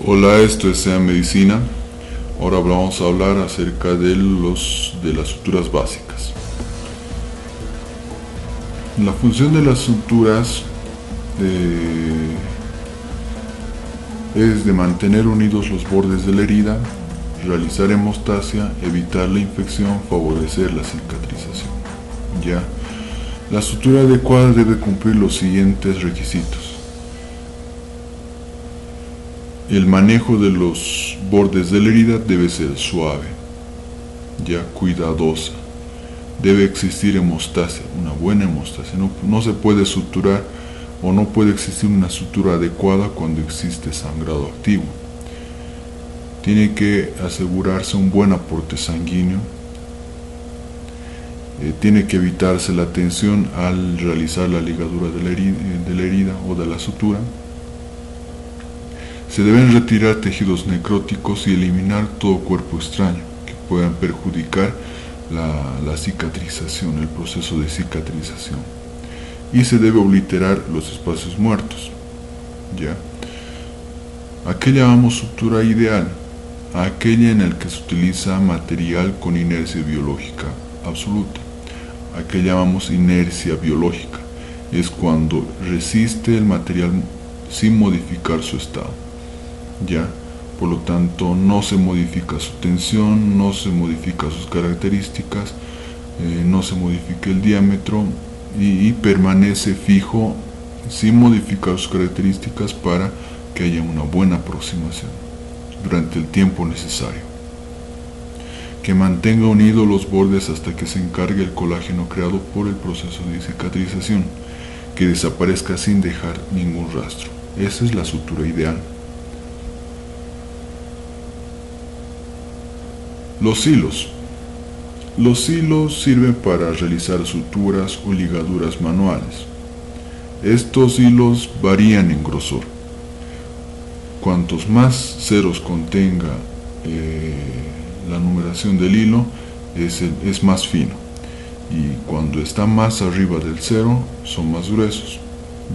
Hola, esto es SEA Medicina. Ahora vamos a hablar acerca de las suturas básicas. La función de las suturas es de mantener unidos los bordes de la herida, realizar hemostasia, evitar la infección, favorecer la cicatrización. Ya, la sutura adecuada debe cumplir los siguientes requisitos. El manejo de los bordes de la herida debe ser suave, ya cuidadosa. Debe existir hemostasia, una buena hemostasia. No se puede suturar o no puede existir una sutura adecuada cuando existe sangrado activo. Tiene que asegurarse un buen aporte sanguíneo. Tiene que evitarse la tensión al realizar la ligadura de la herida o de la sutura. Se deben retirar tejidos necróticos y eliminar todo cuerpo extraño que puedan perjudicar la cicatrización, el proceso de cicatrización. Y se debe obliterar los espacios muertos. ¿Ya? ¿A qué llamamos sutura ideal? A aquella en la que se utiliza material con inercia biológica absoluta. ¿A qué llamamos inercia biológica? Es cuando resiste el material sin modificar su estado. ¿Ya? Por lo tanto, no se modifica su tensión, no se modifica sus características, no se modifica el diámetro y permanece fijo sin modificar sus características para que haya una buena aproximación durante el tiempo necesario. Que mantenga unidos los bordes hasta que se encargue el colágeno creado por el proceso de cicatrización, que desaparezca sin dejar ningún rastro. Esa es la sutura ideal. Los hilos. Los hilos sirven para realizar suturas o ligaduras manuales. Estos hilos varían en grosor. Cuantos más ceros contenga la numeración del hilo, es más fino. Y cuando está más arriba del cero, son más gruesos.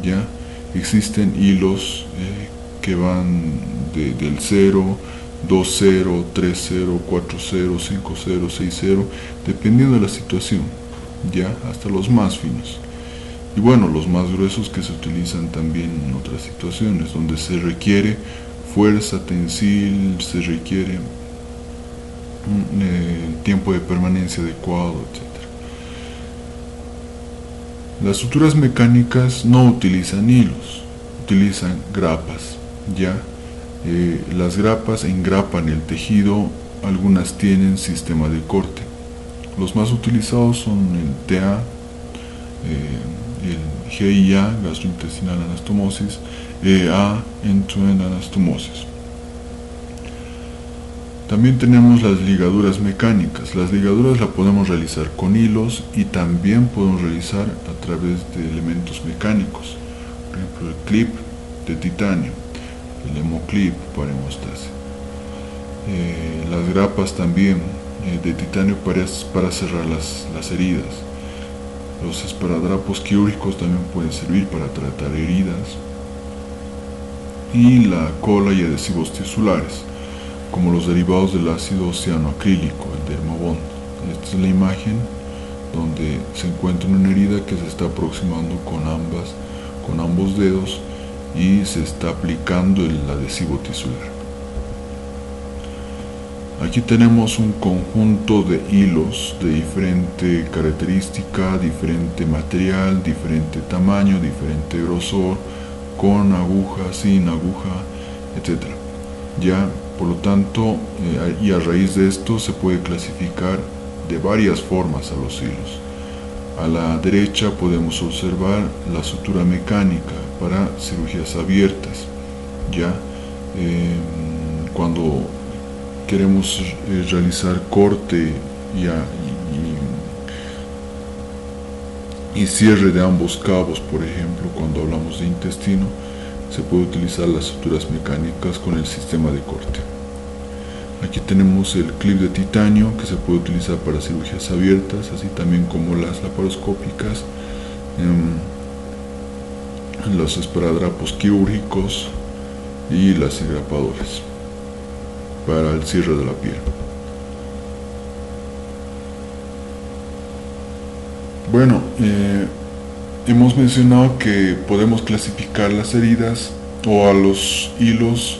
¿Ya? Existen hilos que van del 0, 2-0, 3-0, 4-0, 5-0, 6-0, dependiendo de la situación, ya hasta los más finos. Y bueno, los más gruesos que se utilizan también en otras situaciones, donde se requiere fuerza tensil, se requiere tiempo de permanencia adecuado, etc. Las suturas mecánicas no utilizan hilos, utilizan grapas, ya. Las grapas engrapan el tejido, algunas tienen sistema de corte. Los más utilizados son el TA, el GIA, gastrointestinal anastomosis, EA, end-to-end anastomosis. También tenemos las ligaduras mecánicas. Las ligaduras las podemos realizar con hilos y también podemos realizar a través de elementos mecánicos. Por ejemplo, el clip de titanio, el hemoclip para hemostasia, las grapas también de titanio para cerrar las heridas. Los esparadrapos quirúrgicos también pueden servir para tratar heridas, y la cola y adhesivos tisulares, como los derivados del ácido cianoacrílico, el Dermabond. Esta es la imagen donde se encuentra una herida que se está aproximando con ambos dedos y se está aplicando el adhesivo tisular. Aquí tenemos un conjunto de hilos de diferente característica, diferente material, diferente tamaño, diferente grosor, con aguja, sin aguja, etc. Ya, por lo tanto, y a raíz de esto se puede clasificar de varias formas a los hilos. A la derecha podemos observar la sutura mecánica para cirugías abiertas. Ya, cuando queremos realizar corte y cierre de ambos cabos, por ejemplo, cuando hablamos de intestino, se puede utilizar las suturas mecánicas con el sistema de corte. Aquí tenemos el clip de titanio que se puede utilizar para cirugías abiertas, así también como las laparoscópicas, los esparadrapos quirúrgicos, y las engrapadoras para el cierre de la piel. Bueno, hemos mencionado que podemos clasificar las heridas o a los hilos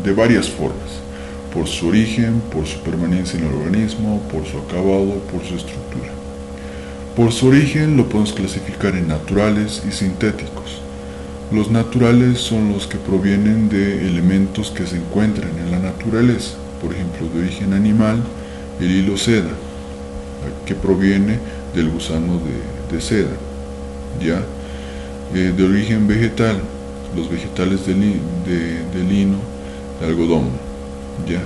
de varias formas: por su origen, por su permanencia en el organismo, por su acabado, por su estructura. Por su origen lo podemos clasificar en naturales y sintéticos. Los naturales son los que provienen de elementos que se encuentran en la naturaleza, por ejemplo, de origen animal, el hilo seda, que proviene del gusano de seda, ¿ya? De origen vegetal, los vegetales de lino, de algodón, ¿ya?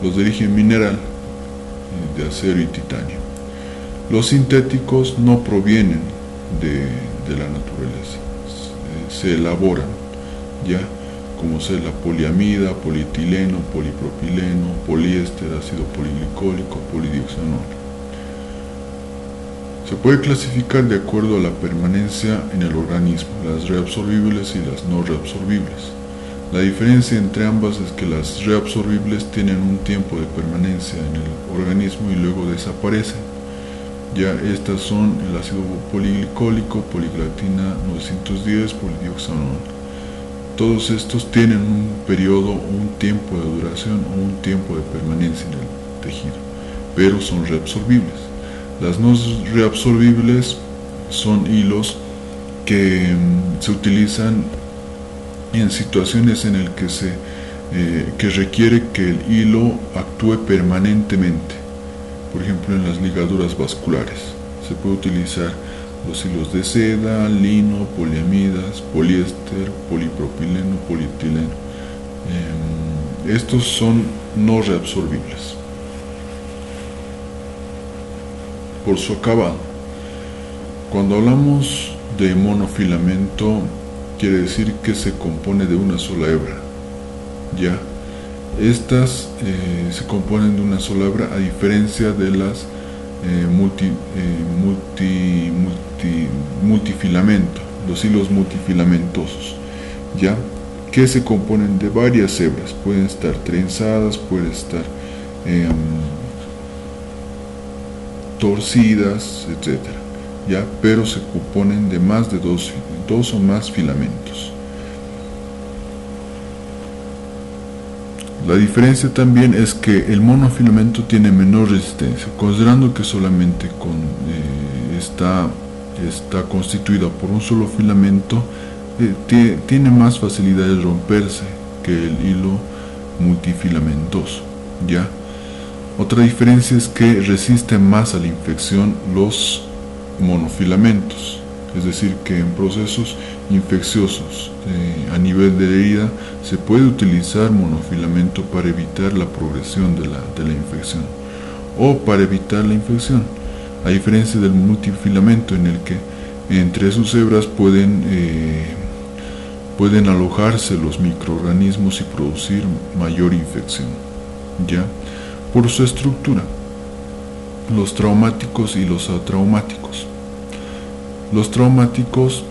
Los de origen mineral, de acero y titanio. Los sintéticos no provienen de la naturaleza, se elaboran, ¿ya? Como ser la poliamida, polietileno, polipropileno, poliéster, ácido poliglicólico, polidioxanol. Se puede clasificar de acuerdo a la permanencia en el organismo, las reabsorbibles y las no reabsorbibles. La diferencia entre ambas es que las reabsorbibles tienen un tiempo de permanencia en el organismo y luego desaparecen. Ya estas son el ácido poliglicólico, poligratina 910, polidioxanol. Todos estos tienen un periodo, un tiempo de duración o un tiempo de permanencia en el tejido, pero son reabsorbibles. Las no reabsorbibles son hilos que se utilizan en situaciones en las que requiere que el hilo actúe permanentemente. Por ejemplo, en las ligaduras vasculares se puede utilizar los hilos de seda, lino, poliamidas, poliéster, polipropileno, polietileno. Estos son no reabsorbibles. Por su acabado, cuando hablamos de monofilamento, quiere decir que se compone de una sola hebra, ¿ya? Estas se componen de una sola hebra, a diferencia de las multifilamento, los hilos multifilamentosos, ¿ya? Que se componen de varias hebras, pueden estar trenzadas, pueden estar torcidas, etcétera, ¿ya? Pero se componen de más de dos o más filamentos. La diferencia también es que el monofilamento tiene menor resistencia, considerando que solamente está constituida por un solo filamento, tiene más facilidad de romperse que el hilo multifilamentoso, ¿ya? Otra diferencia es que resisten más a la infección los monofilamentos, es decir, que en procesos infecciosos a nivel de la herida se puede utilizar monofilamento para evitar la progresión de la infección o para evitar la infección, a diferencia del multifilamento, en el que entre sus hebras pueden alojarse los microorganismos y producir mayor infección, ¿ya? Por su estructura, los traumáticos y los atraumáticos. Los traumáticos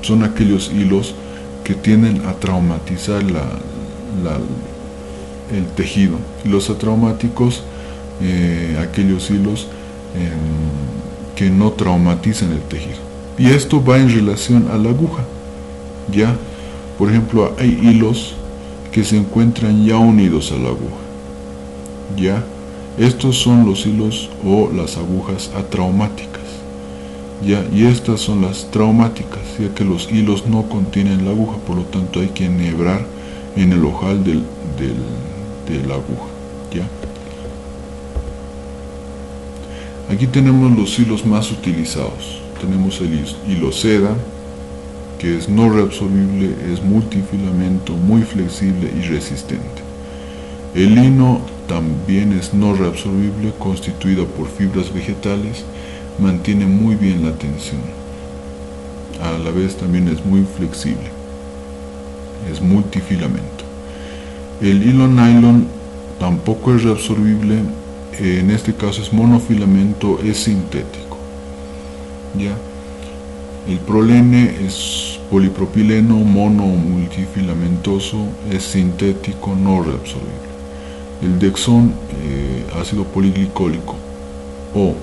son aquellos hilos que tienden a traumatizar el tejido, y los atraumáticos aquellos hilos que no traumatizan el tejido. Y esto va en relación a la aguja, ¿ya? Por ejemplo, hay hilos que se encuentran ya unidos a la aguja, ¿ya? Estos son los hilos o las agujas atraumáticas, ¿ya? Y estas son las traumáticas, ya que los hilos no contienen la aguja, por lo tanto hay que enhebrar en el ojal de la aguja, ¿ya? Aquí tenemos los hilos más utilizados. Tenemos el hilo seda, que es no reabsorbible, es multifilamento, muy flexible y resistente. El lino también es no reabsorbible, constituido por fibras vegetales, mantiene muy bien la tensión. A la vez también es muy flexible, es multifilamento. El hilo nylon tampoco es reabsorbible, en este caso es monofilamento, es sintético, ¿ya? El prolene es polipropileno mono o multifilamentoso es sintético, no reabsorbible. El Dexón, ácido poliglicólico o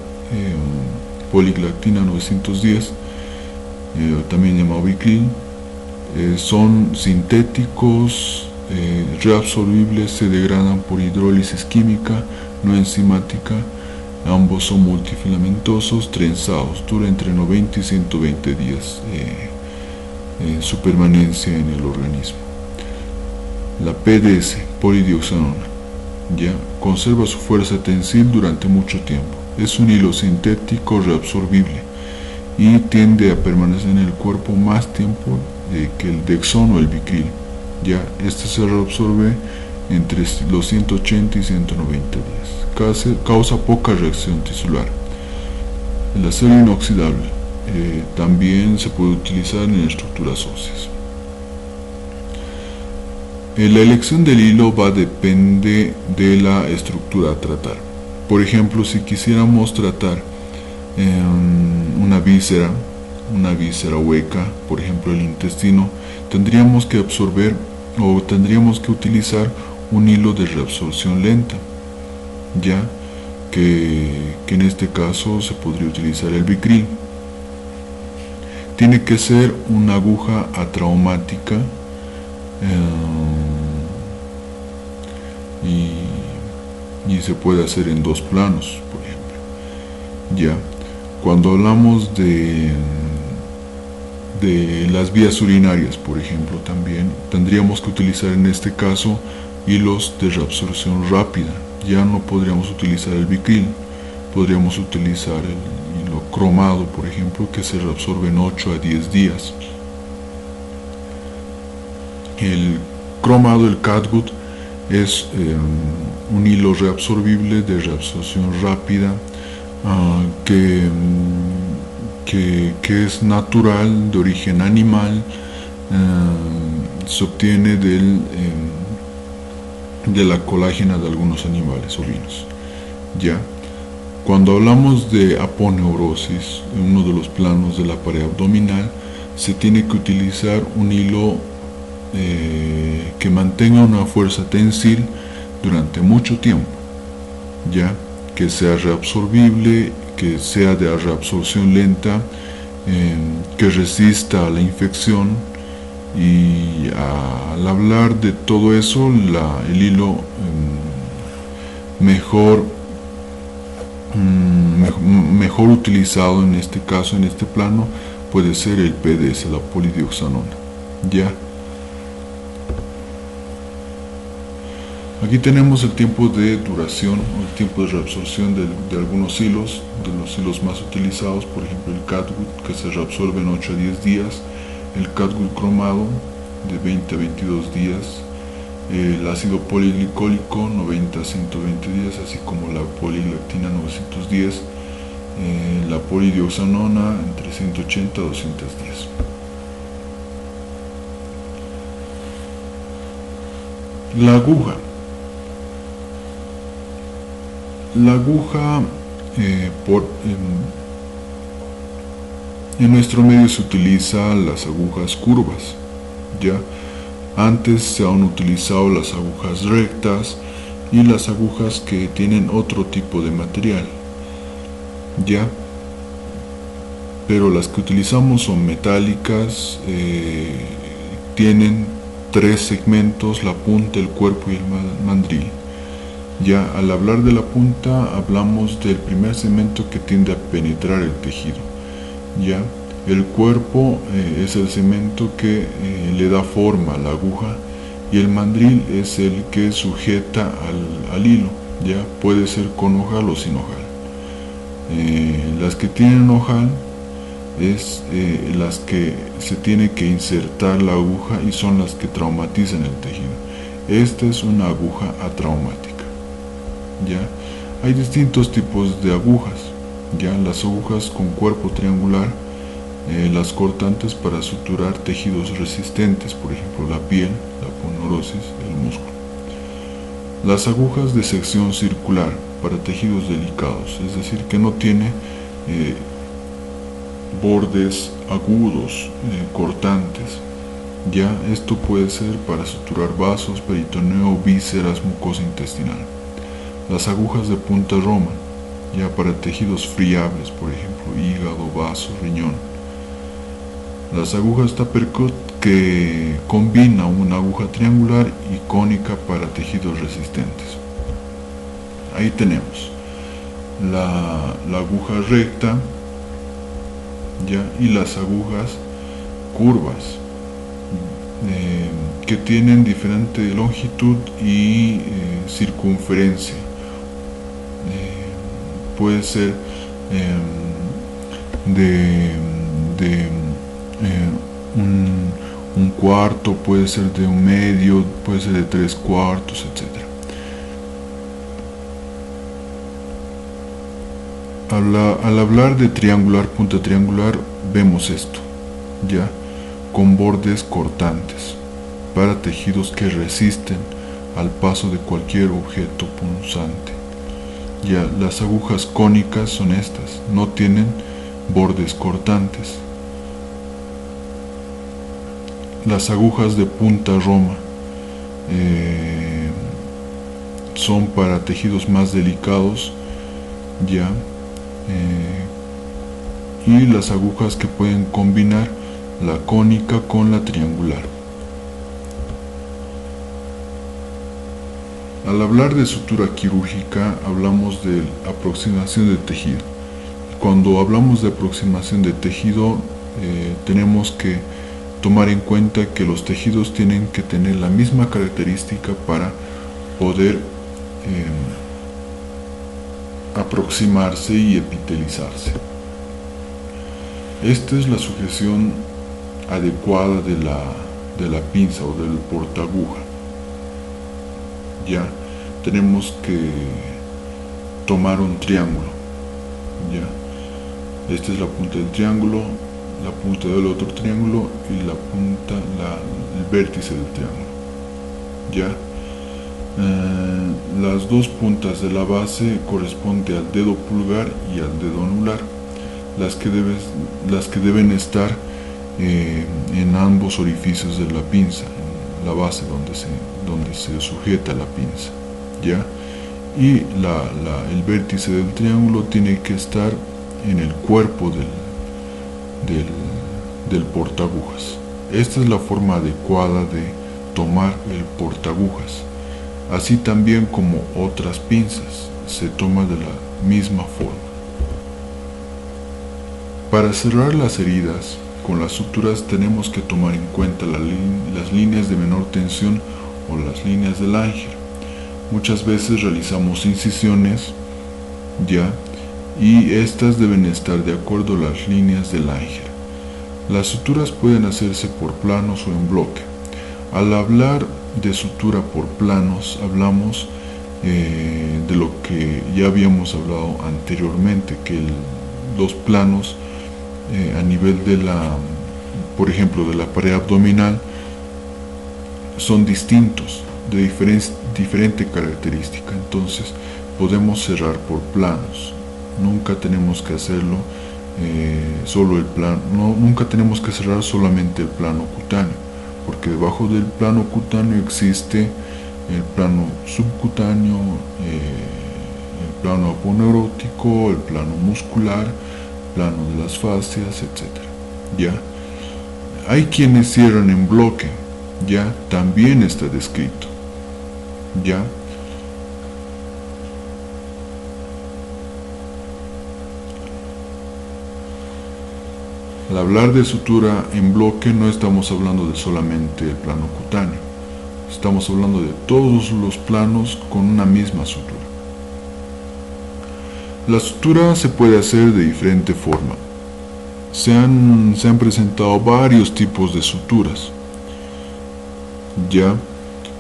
poliglactina 910, también llamado Vicryl, son sintéticos, reabsorbibles, se degradan por hidrólisis química, no enzimática. Ambos son multifilamentosos, trenzados, dura entre 90 y 120 días su permanencia en el organismo. La PDS, polidioxanona, ya conserva su fuerza tensil durante mucho tiempo. Es un hilo sintético reabsorbible y tiende a permanecer en el cuerpo más tiempo que el Dexón o el Vicryl. Ya este se reabsorbe entre los 180 y 190 días. Causa poca reacción tisular. El acero inoxidable también se puede utilizar en estructuras óseas. La elección del hilo depende de la estructura a tratar. Por ejemplo, si quisiéramos tratar una víscera hueca, por ejemplo el intestino, tendríamos que absorber o tendríamos que utilizar un hilo de reabsorción lenta, ya que en este caso se podría utilizar el Vicryl. Tiene que ser una aguja atraumática y se puede hacer en dos planos, por ejemplo. Ya cuando hablamos de las vías urinarias, por ejemplo, también tendríamos que utilizar en este caso hilos de reabsorción rápida. Ya no podríamos utilizar el Vicryl, podríamos utilizar el hilo cromado, por ejemplo, que se reabsorbe en 8 a 10 días. El cromado, el catgut, es un hilo reabsorbible de reabsorción rápida que es natural, de origen animal, se obtiene de la colágena de algunos animales ovinos. Ya cuando hablamos de aponeurosis, en uno de los planos de la pared abdominal, se tiene que utilizar un hilo que mantenga una fuerza tensil durante mucho tiempo, ya que sea reabsorbible, que sea de reabsorción lenta, que resista a la infección. Y al hablar de todo eso, el hilo mejor utilizado en este caso, en este plano, puede ser el PDS, la polidioxanona. Ya aquí tenemos el tiempo de duración o el tiempo de reabsorción de algunos hilos, de los hilos más utilizados, por ejemplo el catgut, que se reabsorbe en 8 a 10 días, el catgut cromado de 20 a 22 días, el ácido poliglicólico 90 a 120 días, así como la poliglactina 910, la polidioxanona entre 180 a 200 días. La aguja. La aguja en nuestro medio se utilizan las agujas curvas. Ya antes se han utilizado las agujas rectas y las agujas que tienen otro tipo de material. Ya, pero las que utilizamos son metálicas, tienen 3 segmentos: la punta, el cuerpo y el mandril. Ya al hablar de la punta, hablamos del primer segmento que tiende a penetrar el tejido. Ya el cuerpo es el segmento que le da forma a la aguja, y el mandril es el que sujeta al hilo. Ya puede ser con ojal o sin ojal. Las que tienen ojal es las que se tiene que insertar la aguja y son las que traumatizan el tejido. Esta es una aguja atraumática. Ya hay distintos tipos de agujas. Ya las agujas con cuerpo triangular, las cortantes para suturar tejidos resistentes, por ejemplo la piel, la aponeurosis, el músculo. Las agujas de sección circular para tejidos delicados, es decir, que no tiene bordes agudos, cortantes. Ya, esto puede ser para suturar vasos, peritoneo, vísceras, mucosa intestinal. Las agujas de punta roma, ya para tejidos friables, por ejemplo, hígado, vaso, riñón. Las agujas Tapercut, que combina una aguja triangular y cónica para tejidos resistentes. Ahí tenemos la aguja recta, ya, y las agujas curvas, que tienen diferente longitud y circunferencia. Puede ser un cuarto, puede ser de un medio, puede ser de 3/4, etc. Al hablar de triangular, punta triangular, vemos esto, ya, con bordes cortantes, para tejidos que resisten al paso de cualquier objeto punzante. Ya, las agujas cónicas son estas, no tienen bordes cortantes. Las agujas de punta roma son para tejidos más delicados, ya, y las agujas que pueden combinar la cónica con la triangular. Al hablar de sutura quirúrgica, hablamos de aproximación de tejido. Cuando hablamos de aproximación de tejido, tenemos que tomar en cuenta que los tejidos tienen que tener la misma característica para poder aproximarse y epitelizarse. Esta es la sujeción adecuada de la pinza o del portaaguja. Ya, tenemos que tomar un triángulo. Ya, esta es la punta del triángulo, la punta del otro triángulo y la punta, el vértice del triángulo. Ya, las dos puntas de la base corresponden al dedo pulgar y al dedo anular, las que deben estar en ambos orificios de la pinza, en la base donde se sujeta la pinza, ya, y el vértice del triángulo tiene que estar en el cuerpo del portaagujas. Esta es la forma adecuada de tomar el portaagujas. Así también como otras pinzas, se toma de la misma forma. Para cerrar las heridas con las suturas tenemos que tomar en cuenta las líneas de menor tensión o las líneas de Langer. Muchas veces realizamos incisiones, ya, y estas deben estar de acuerdo a las líneas de Langer. Las suturas pueden hacerse por planos o en bloque. Al hablar de sutura por planos, hablamos de lo que ya habíamos hablado anteriormente, que los planos a nivel por ejemplo, de la pared abdominal son distintos, de diferente característica. Entonces podemos cerrar por planos. Nunca tenemos que hacerlo solo el plano. Nunca tenemos que cerrar solamente el plano cutáneo, porque debajo del plano cutáneo existe el plano subcutáneo, el plano aponeurótico, el plano muscular, el plano de las fascias, etc. ¿Ya? Hay quienes cierran en bloque, ya, también está descrito, ya. Al hablar de sutura en bloque no estamos hablando de solamente el plano cutáneo, estamos hablando de todos los planos con una misma sutura. La sutura se puede hacer de diferente forma. Se han presentado varios tipos de suturas, ya,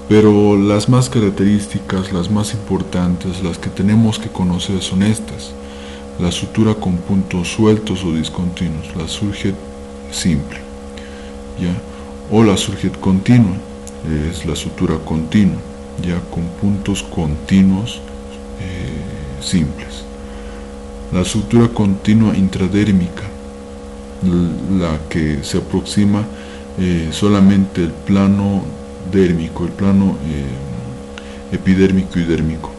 pero las más características, las más importantes, las que tenemos que conocer son estas: la sutura con puntos sueltos o discontinuos, la surget simple, ya, o la surget continua, es la sutura continua, ya, con puntos continuos simples. La sutura continua intradérmica, la que se aproxima solamente el plano dérmico, el plano epidérmico y dérmico.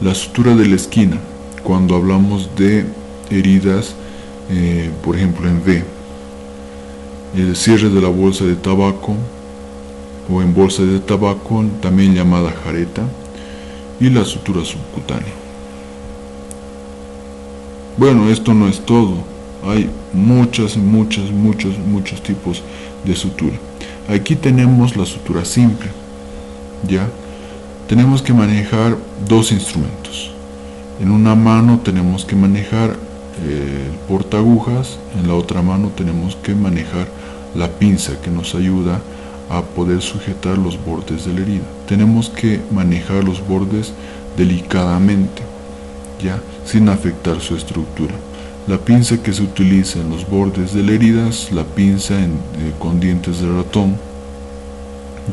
La sutura de la esquina, cuando hablamos de heridas, por ejemplo en V, el cierre de la bolsa de tabaco o en bolsa de tabaco, también llamada jareta, y la sutura subcutánea. Bueno, esto no es todo, hay muchos tipos de sutura. Aquí tenemos la sutura simple, ya tenemos que manejar dos instrumentos. En una mano tenemos que manejar el portaagujas, en la otra mano tenemos que manejar la pinza que nos ayuda a poder sujetar los bordes de la herida. Tenemos que manejar los bordes delicadamente, ya, sin afectar su estructura. La pinza que se utiliza en los bordes de la herida es la pinza con dientes de ratón,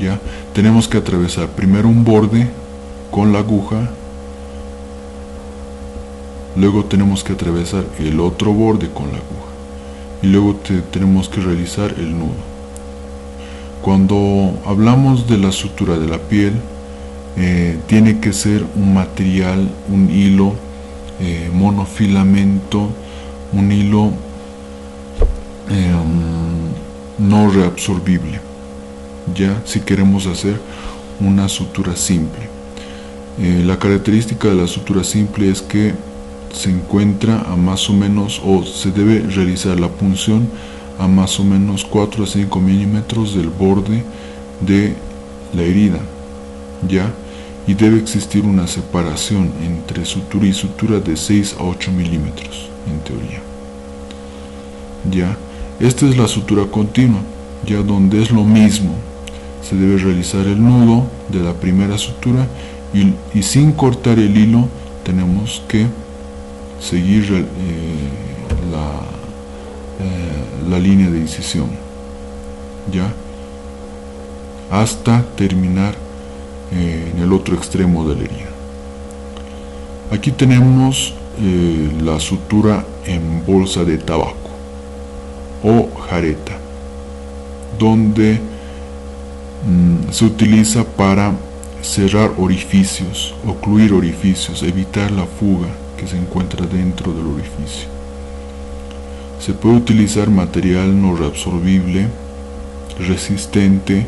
ya. Tenemos que atravesar primero un borde con la aguja, luego tenemos que atravesar el otro borde con la aguja y luego tenemos que realizar el nudo. Cuando hablamos de la sutura de la piel, tiene que ser un material, un hilo monofilamento, un hilo no reabsorbible, ya, si queremos hacer una sutura simple. La característica de la sutura simple es que se encuentra a más o menos, o se debe realizar la punción a más o menos 4 a 5 milímetros del borde de la herida, ya, y debe existir una separación entre sutura y sutura de 6 a 8 milímetros en teoría, ya. Esta es la sutura continua, ya, donde es lo mismo, se debe realizar el nudo de la primera sutura y sin cortar el hilo tenemos que seguir la línea de incisión, ya, hasta terminar en el otro extremo de la herida. Aquí tenemos la sutura en bolsa de tabaco o jareta, donde se utiliza para cerrar orificios, ocluir orificios, evitar la fuga que se encuentra dentro del orificio. Se puede utilizar material no reabsorbible, resistente,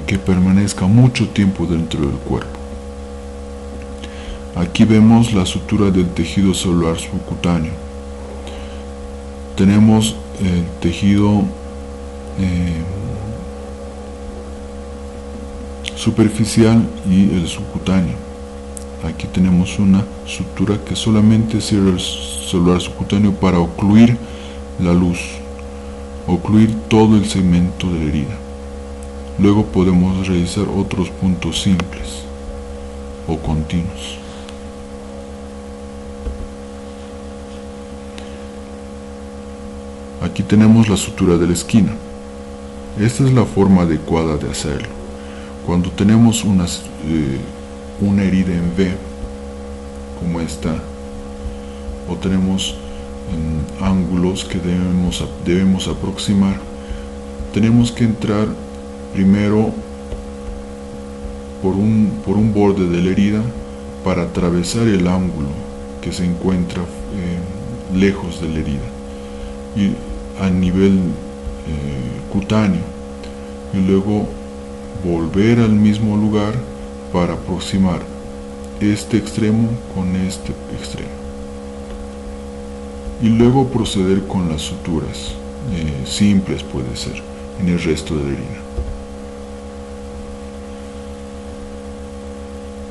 que permanezca mucho tiempo dentro del cuerpo. Aquí vemos la sutura del tejido celular subcutáneo. Tenemos el tejido superficial y el subcutáneo. Aquí tenemos una sutura que solamente cierra el celular subcutáneo para ocluir la luz, ocluir todo el segmento de la herida. Luego podemos realizar otros puntos simples o continuos. Aquí tenemos la sutura de la esquina. Esta es la forma adecuada de hacerlo. Cuando tenemos una herida en V, como esta, o tenemos ángulos que debemos aproximar, tenemos que entrar primero por un borde de la herida para atravesar el ángulo que se encuentra lejos de la herida y a nivel cutáneo, y luego volver al mismo lugar para aproximar este extremo con este extremo, y luego proceder con las suturas simples, puede ser, en el resto de la herida.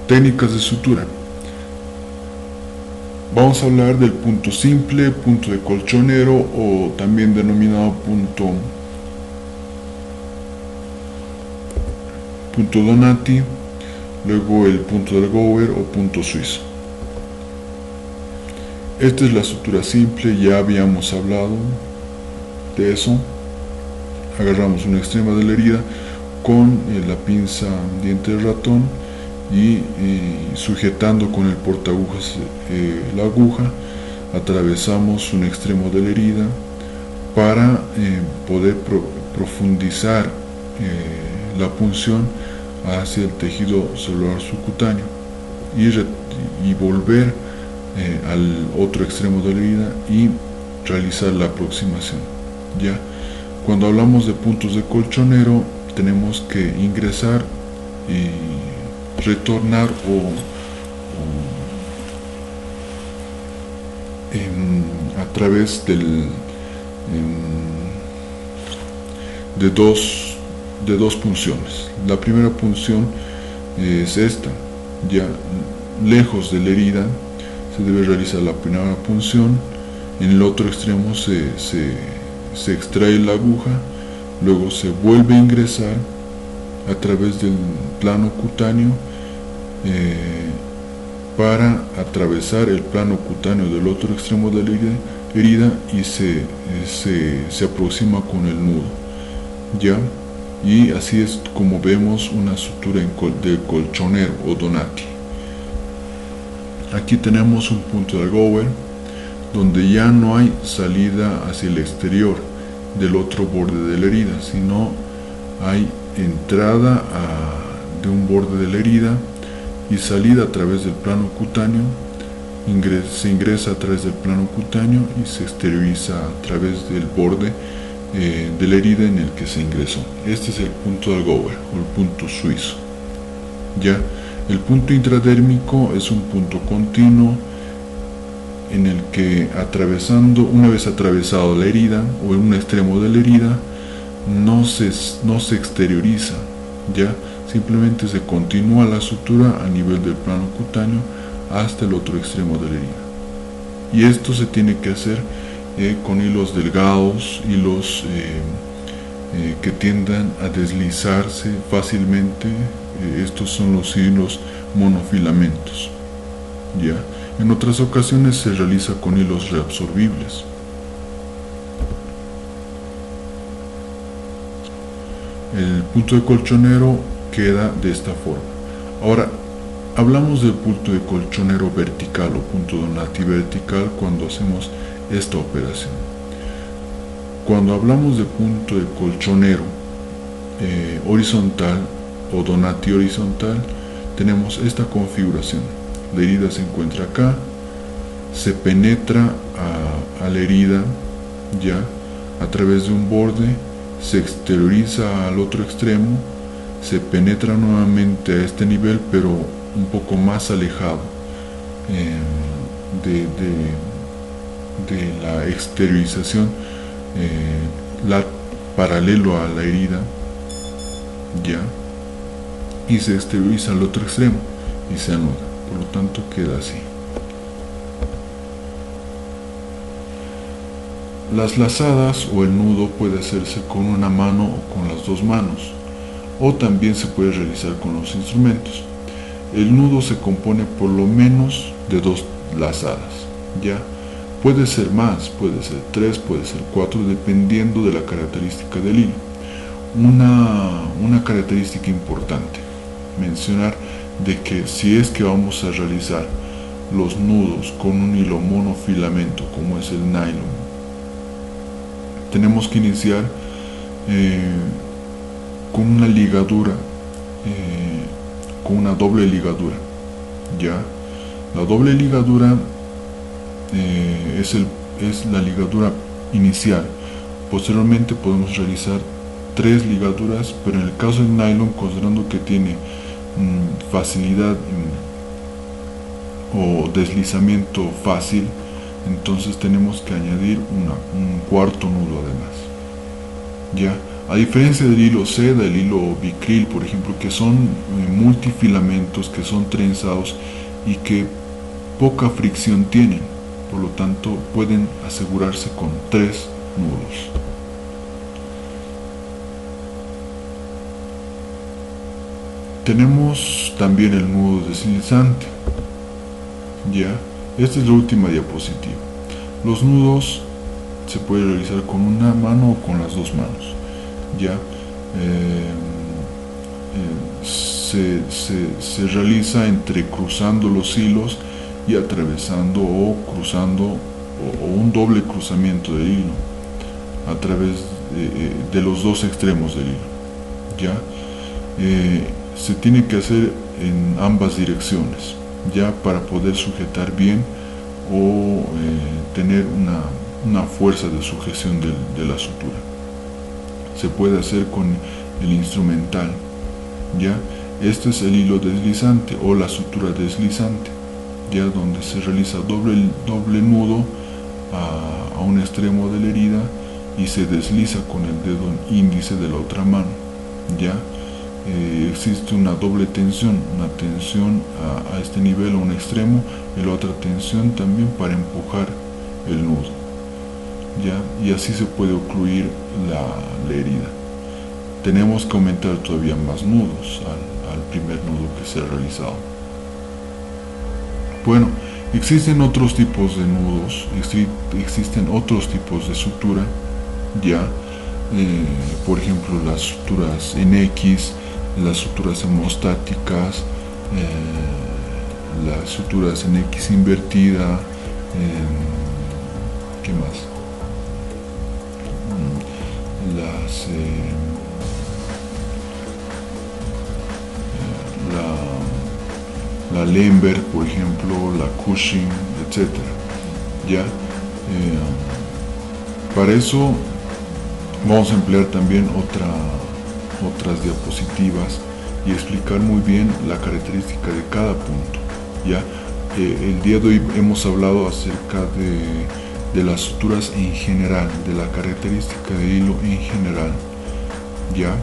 Técnicas de sutura. Vamos a hablar del punto simple, punto de colchonero o también denominado punto Donati, luego el punto del Gower o punto suizo. Esta es la sutura simple, ya habíamos hablado de eso. Agarramos un extremo de la herida con la pinza diente de ratón y sujetando con el portaagujas la aguja, atravesamos un extremo de la herida para poder profundizar la punción hacia el tejido celular subcutáneo y volver al otro extremo de la herida y realizar la aproximación. Ya cuando hablamos de puntos de colchonero, tenemos que ingresar y retornar a través de dos punciones. La primera punción es esta, ya lejos de la herida se debe realizar la primera punción. En el otro extremo se extrae la aguja, luego se vuelve a ingresar a través del plano cutáneo para atravesar el plano cutáneo del otro extremo de la herida y se aproxima con el nudo, ¿ya? Y así es como vemos una sutura de colchonero o Donati. Aquí tenemos un punto de Gower donde ya no hay salida hacia el exterior del otro borde de la herida, sino hay entrada de un borde de la herida y salida a través del plano cutáneo. Se ingresa a través del plano cutáneo y se exterioriza a través del borde de la herida en el que se ingresó. Este es el punto de Gower o el punto suizo. Ya el punto intradérmico es un punto continuo en el que una vez atravesado la herida o en un extremo de la herida, no se exterioriza, ya simplemente se continúa la sutura a nivel del plano cutáneo hasta el otro extremo de la herida. Y esto se tiene que hacer con hilos delgados, hilos que tiendan a deslizarse fácilmente. Estos son los hilos monofilamentos, ya. En otras ocasiones se realiza con hilos reabsorbibles. El punto de colchonero queda de esta forma. Ahora, hablamos del punto de colchonero vertical o punto Donati vertical cuando hacemos esta operación. Cuando hablamos de punto de colchonero horizontal o Donati horizontal, tenemos esta configuración. La herida se encuentra acá, se penetra a la herida ya a través de un borde, se exterioriza al otro extremo, se penetra nuevamente a este nivel, pero un poco más alejado de la exteriorización, paralelo a la herida ya, y se exterioriza al otro extremo y se anuda. Por lo tanto queda así. Las lazadas o el nudo puede hacerse con una mano o con las dos manos, o también se puede realizar con los instrumentos. El nudo se compone por lo menos de 2 lazadas, ya. Puede ser más, puede ser 3, puede ser 4, dependiendo de la característica del hilo. Una característica importante mencionar de que si es que vamos a realizar los nudos con un hilo monofilamento como es el nylon, tenemos que iniciar con una ligadura, con una doble ligadura, ya. La doble ligadura es la ligadura inicial. Posteriormente podemos realizar 3 ligaduras, pero en el caso del nylon, considerando que tiene facilidad o deslizamiento fácil, entonces tenemos que añadir un cuarto nudo además, ya. A diferencia del hilo seda, el hilo bicril, por ejemplo, que son multifilamentos, que son trenzados y que poca fricción tienen, por lo tanto pueden asegurarse con 3 nudos. Tenemos también el nudo deslizante, ya. Esta es la última diapositiva. Los nudos se puede realizar con una mano o con las dos manos, ya. Se realiza entrecruzando los hilos y atravesando o cruzando o un doble cruzamiento del hilo a través de los dos extremos del hilo, ¿ya? Se tiene que hacer en ambas direcciones, ya, para poder sujetar bien o tener una fuerza de sujeción de la sutura. Se puede hacer con el instrumental, ya. Este es el hilo deslizante o la sutura deslizante, ya, donde se realiza doble nudo a un extremo de la herida y se desliza con el dedo índice de la otra mano, ya. Existe una doble tensión, una tensión a este nivel, a un extremo, y la otra tensión también para empujar el nudo, ya, y así se puede ocluir la herida. Tenemos que aumentar todavía más nudos al primer nudo que se ha realizado. Bueno, existen otros tipos de nudos, existen otros tipos de sutura, ya, por ejemplo las suturas en X, las suturas hemostáticas, las suturas en X invertida, ¿qué más? La Lemberg, por ejemplo, la Cushing, etc. ¿Ya? Para eso vamos a emplear también otras diapositivas y explicar muy bien la característica de cada punto, ¿ya? El día de hoy hemos hablado acerca de las suturas en general, de la característica del hilo en general, ¿ya?